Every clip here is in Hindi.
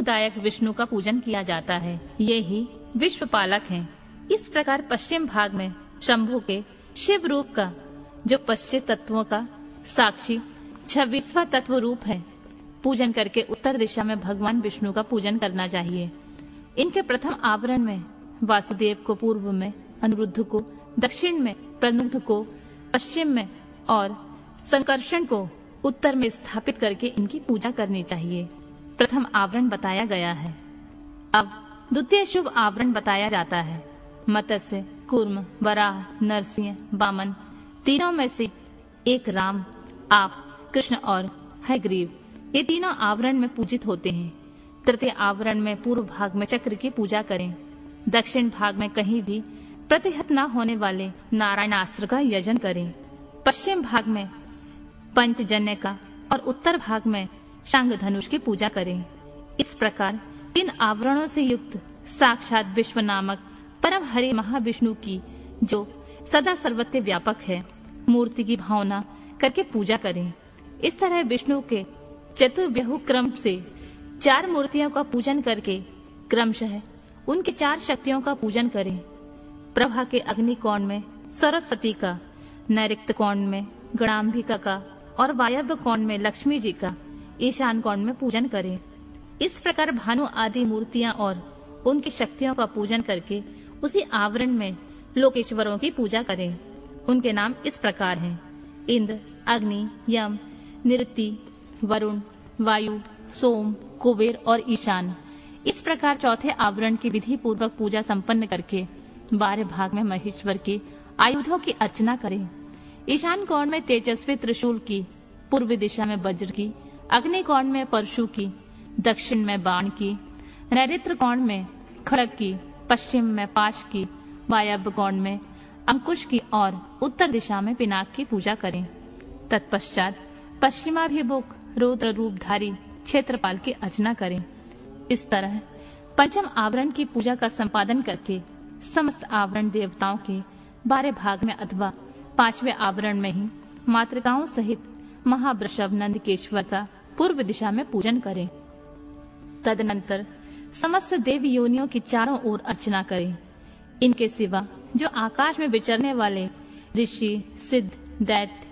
सुखदायक विष्णु का पूजन किया जाता है। ये ही विश्व पालक हैं। इस प्रकार पश्चिम भाग में शंभु के शिव रूप का, जो पश्चिम तत्वों का साक्षी 26वां तत्व रूप है, पूजन करके उत्तर दिशा में भगवान विष्णु का पूजन करना चाहिए। इनके प्रथम आवरण में वासुदेव को पूर्व में, अनिरुद्ध को दक्षिण में, प्रनुद्ध को पश्चिम में और संकर्षण को उत्तर में स्थापित करके इनकी पूजा करनी चाहिए। प्रथम आवरण बताया गया है। अब द्वितीय शुभ आवरण बताया जाता है। मत्स्य, कूर्म, वराह, नरसिंह, वामन, तीनों में से एक राम, आप, कृष्ण और हयग्रीव, ये तीनों आवरण में पूजित होते हैं। तृतीय आवरण में पूर्व भाग में चक्र की पूजा करें। दक्षिण भाग में कहीं भी प्रतिहत न होने वाले नारायणास्त्र का यजन करें। पश्चिम भाग में पंचजन्य का और उत्तर भाग में शांग धनुष की पूजा करें। इस प्रकार 3 आवरणों से युक्त साक्षात विश्व नामक परम हरि महाविष्णु की, जो सदा सर्वत्र व्यापक है, मूर्ति की भावना करके पूजा करें। इस तरह विष्णु के चतुर्व्यूह क्रम से 4 मूर्तियों का पूजन करके क्रमशः उनके 4 शक्तियों का पूजन करें। प्रभा के अग्नि कोण में सरस्वती का, नैऋत्य कोण में गणाम्बिका का और वायव्य कोण में लक्ष्मी जी का, ईशान कोण में पूजन करें। इस प्रकार भानु आदि मूर्तियां और उनकी शक्तियों का पूजन करके उसी आवरण में लोकेश्वरों की पूजा करें। उनके नाम इस प्रकार हैं: इंद्र, अग्नि, यम, निरुति, वरुण, वायु, सोम, कुबेर और ईशान। इस प्रकार चौथे आवरण की विधि पूर्वक पूजा संपन्न करके 12 भाग में महेश्वर के आयुधों की अर्चना करें। ईशान कोण में तेजस्वी त्रिशूल की, पूर्व दिशा में वज्र की, अग्नि कोण में परशु की, दक्षिण में बाण की, नैऋत्य कोण में खड़ग की, पश्चिम में पाश की, वायव्य कोण में अंकुश की और उत्तर दिशा में पिनाक की पूजा करें। तत्पश्चात पश्चिमाभिमुख रुद्र रूपधारी क्षेत्रपाल की अर्चना करें। इस तरह पंचम आवरण की पूजा का संपादन करके समस्त आवरण देवताओं के 12 भाग में अथवा 5वें आवरण में ही मातृकाओं सहित महावृषभ नंदकेश्वर का पूर्व दिशा में पूजन करें। तदनंतर समस्त देव योनियों की चारों ओर अर्चना करें। इनके सिवा जो आकाश में विचरने वाले ऋषि, सिद्ध, दैत्य,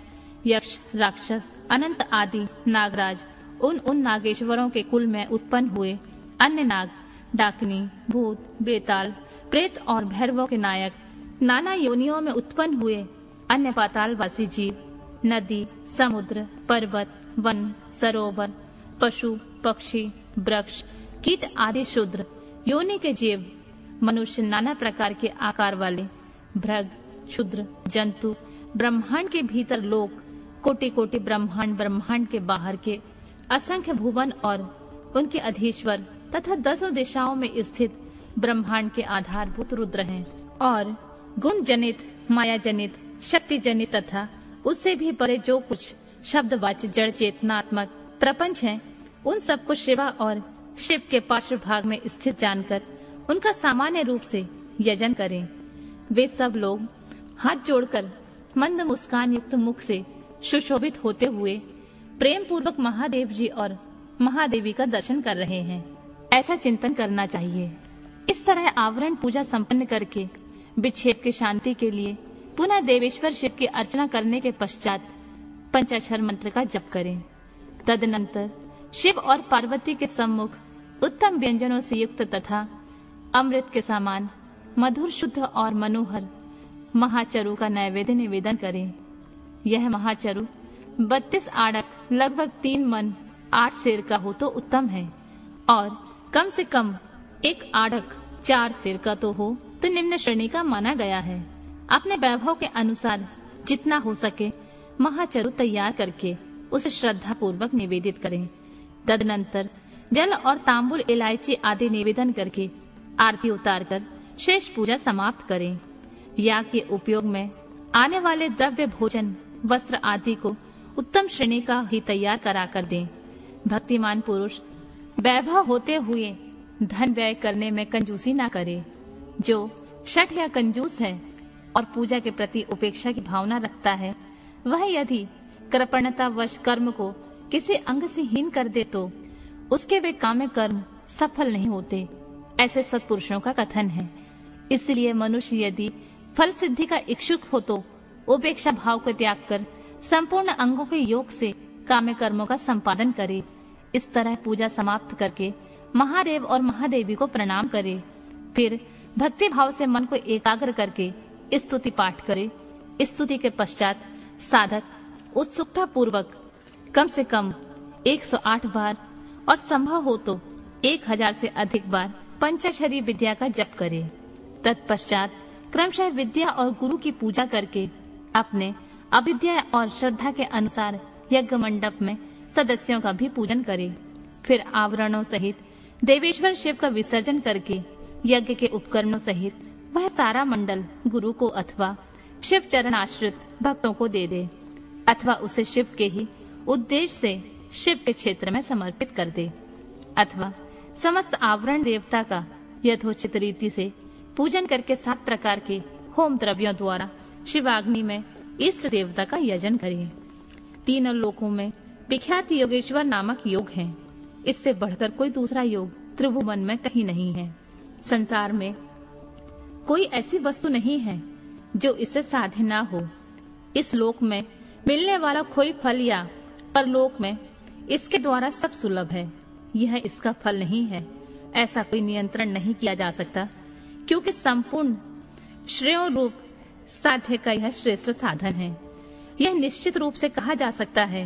यक्ष, राक्षस, अनंत आदि नागराज, उन नागेश्वरों के कुल में उत्पन्न हुए अन्य नाग, डाकिनी, भूत, बेताल, प्रेत और भैरवों के नायक, नाना योनियों में उत्पन्न हुए अन्य पातालवासी जीव, नदी, समुद्र, पर्वत, वन, सरोवर, पशु, पक्षी, वृक्ष, कीट आदि शूद्र योनि के जीव, मनुष्य, नाना प्रकार के आकार वाले भृग, क्षुद्र जंतु, ब्रह्मांड के भीतर लोक, कोटि कोटि ब्रह्मांड, ब्रह्मांड के बाहर के असंख्य भुवन और उनके अधीश्वर तथा 10 दिशाओं में स्थित ब्रह्मांड के आधारभूत रुद्र हैं, और गुण जनित, माया जनित, शक्ति जनित तथा उससे भी परे जो कुछ शब्दवाच्य जड़ चेतनात्मक प्रपंच हैं, उन सबको शिवा और शिव के पार्श्व भाग में स्थित जानकर उनका सामान्य रूप से यजन करें। वे सब लोग हाथ जोड़कर मंद मुस्कान युक्त मुख से सुशोभित होते हुए प्रेम पूर्वक महादेव जी और महादेवी का दर्शन कर रहे हैं, ऐसा चिंतन करना चाहिए। इस तरह आवरण पूजा संपन्न करके विक्षेप की शांति के लिए पुनः देवेश्वर शिव की अर्चना करने के पश्चात पंचाक्षर मंत्र का जप करें। तदनंतर शिव और पार्वती के सम्मुख उत्तम व्यंजनों से युक्त तथा अमृत के समान मधुर, शुद्ध और मनोहर महाचरु का नैवेद्य निवेदन करें। यह महाचरु 32 आड़क लगभग 3 मन 8 सेर का हो तो उत्तम है, और कम से कम 1 आड़क 4 सेर का तो हो तो निम्न श्रेणी का माना गया है। अपने वैभव के अनुसार जितना हो सके महाचरु तैयार करके उसे श्रद्धा पूर्वक निवेदित करें। तदनंतर जल और तांबूल, इलायची आदि निवेदन करके आरती उतारकर शेष पूजा समाप्त करें। याग के उपयोग में आने वाले द्रव्य, भोजन, वस्त्र आदि को उत्तम श्रेणी का ही तैयार करा कर दें। भक्तिमान पुरुष वैभव होते हुए धन व्यय करने में कंजूसी न करे। जो शठ या कंजूस है और पूजा के प्रति उपेक्षा की भावना रखता है, वह यदि कृपणतावश कर्म को किसी अंग से हीन कर दे तो उसके वे काम्य कर्म सफल नहीं होते, ऐसे सत्पुरुषों का कथन है। इसलिए मनुष्य यदि फल सिद्धि का इच्छुक हो तो उपेक्षा भाव को त्याग कर संपूर्ण अंगों के योग से काम्य कर्मों का संपादन करे। इस तरह पूजा समाप्त करके महादेव और महादेवी को प्रणाम करे। फिर भक्ति भाव से मन को एकाग्र करके स्तुति पाठ करे। स्तुति के पश्चात साधक उत्सुकता पूर्वक कम से कम 108 बार और संभव हो तो 1000 से अधिक बार पंचाक्षरी विद्या का जप करे। तत्पश्चात क्रमशः विद्या और गुरु की पूजा करके अपने अविद्या और श्रद्धा के अनुसार यज्ञ मंडप में सदस्यों का भी पूजन करे। फिर आवरणों सहित देवेश्वर शिव का विसर्जन करके यज्ञ के उपकरणों सहित वह सारा मंडल गुरु को अथवा शिव चरण आश्रित भक्तों को दे दे, अथवा उसे शिव के ही उद्देश्य से शिव के क्षेत्र में समर्पित कर दे, अथवा समस्त आवरण देवता का यथोचित रीति से पूजन करके 7 प्रकार के होम द्रव्यों द्वारा शिवाग्नि में इष्ट देवता का यजन करे। तीनों लोकों में विख्यात योगेश्वर नामक योग है। इससे बढ़कर कोई दूसरा योग त्रिभुवन में कहीं नहीं है। संसार में कोई ऐसी वस्तु नहीं है जो इससे साध्य ना हो। इस लोक में मिलने वाला कोई फल या परलोक में इसके द्वारा सब सुलभ है। यह इसका फल नहीं है, ऐसा कोई नियंत्रण नहीं किया जा सकता, क्योंकि संपूर्ण श्रेयों रूप साध्य का यह श्रेष्ठ साधन है। यह निश्चित रूप से कहा जा सकता है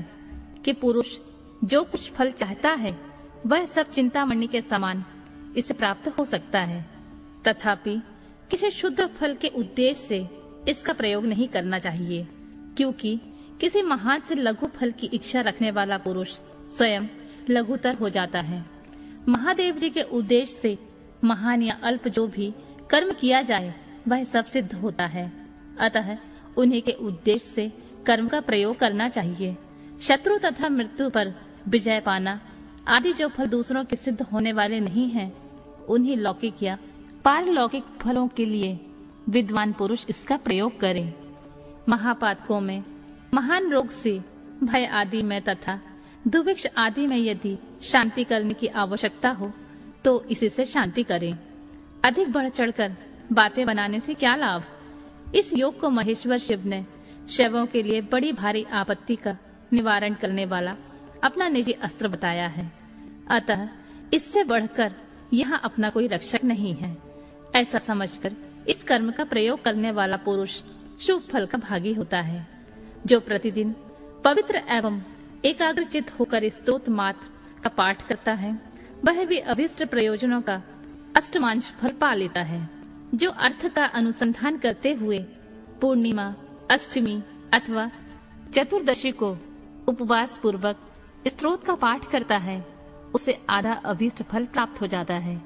कि पुरुष जो कुछ फल चाहता है वह सब चिंतामणि के समान इसे प्राप्त हो सकता है। तथापि किसी क्षुद्र फल के उद्देश्य से इसका प्रयोग नहीं करना चाहिए, क्योंकि किसी महान से लघु फल की इच्छा रखने वाला पुरुष स्वयं लघुतर हो जाता है। महादेव जी के उद्देश्य से महान या अल्प जो भी कर्म किया जाए वह सब सिद्ध होता है। अतः उन्हीं के उद्देश्य से कर्म का प्रयोग करना चाहिए। शत्रु तथा मृत्यु पर विजय पाना आदि जो फल दूसरों के सिद्ध होने वाले नहीं हैं, उन्हीं लौकिक या पारलौकिक फलों के लिए विद्वान पुरुष इसका प्रयोग करें। महापातकों में, महान रोग से, भय आदि में तथा दुर्भिक्ष आदि में यदि शांति करने की आवश्यकता हो तो इसी से शांति करें। अधिक बढ़ चढ़कर बातें बनाने से क्या लाभ। इस योग को महेश्वर शिव ने शैवों के लिए बड़ी भारी आपत्ति का निवारण करने वाला अपना निजी अस्त्र बताया है। अतः इससे बढ़कर यहाँ अपना कोई रक्षक नहीं है। ऐसा समझकर इस कर्म का प्रयोग करने वाला पुरुष शुभ फल का भागी होता है। जो प्रतिदिन पवित्र एवं एकाग्रचित होकर स्तोत्र मात्र का पाठ करता है वह भी अभीष्ट प्रयोजनों का अष्टमांश फल पा लेता है। जो अर्थ का अनुसंधान करते हुए पूर्णिमा, अष्टमी अथवा चतुर्दशी को उपवास पूर्वक स्तोत्र का पाठ करता है उसे आधा अभीष्ट फल प्राप्त हो जाता है।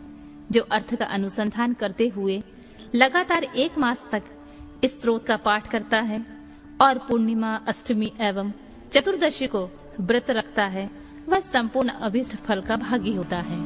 जो अर्थ का अनुसंधान करते हुए लगातार 1 मास तक स्तोत्र का पाठ करता है और पूर्णिमा, अष्टमी एवं चतुर्दशी को व्रत रखता है वह संपूर्ण अभीष्ट फल का भागी होता है।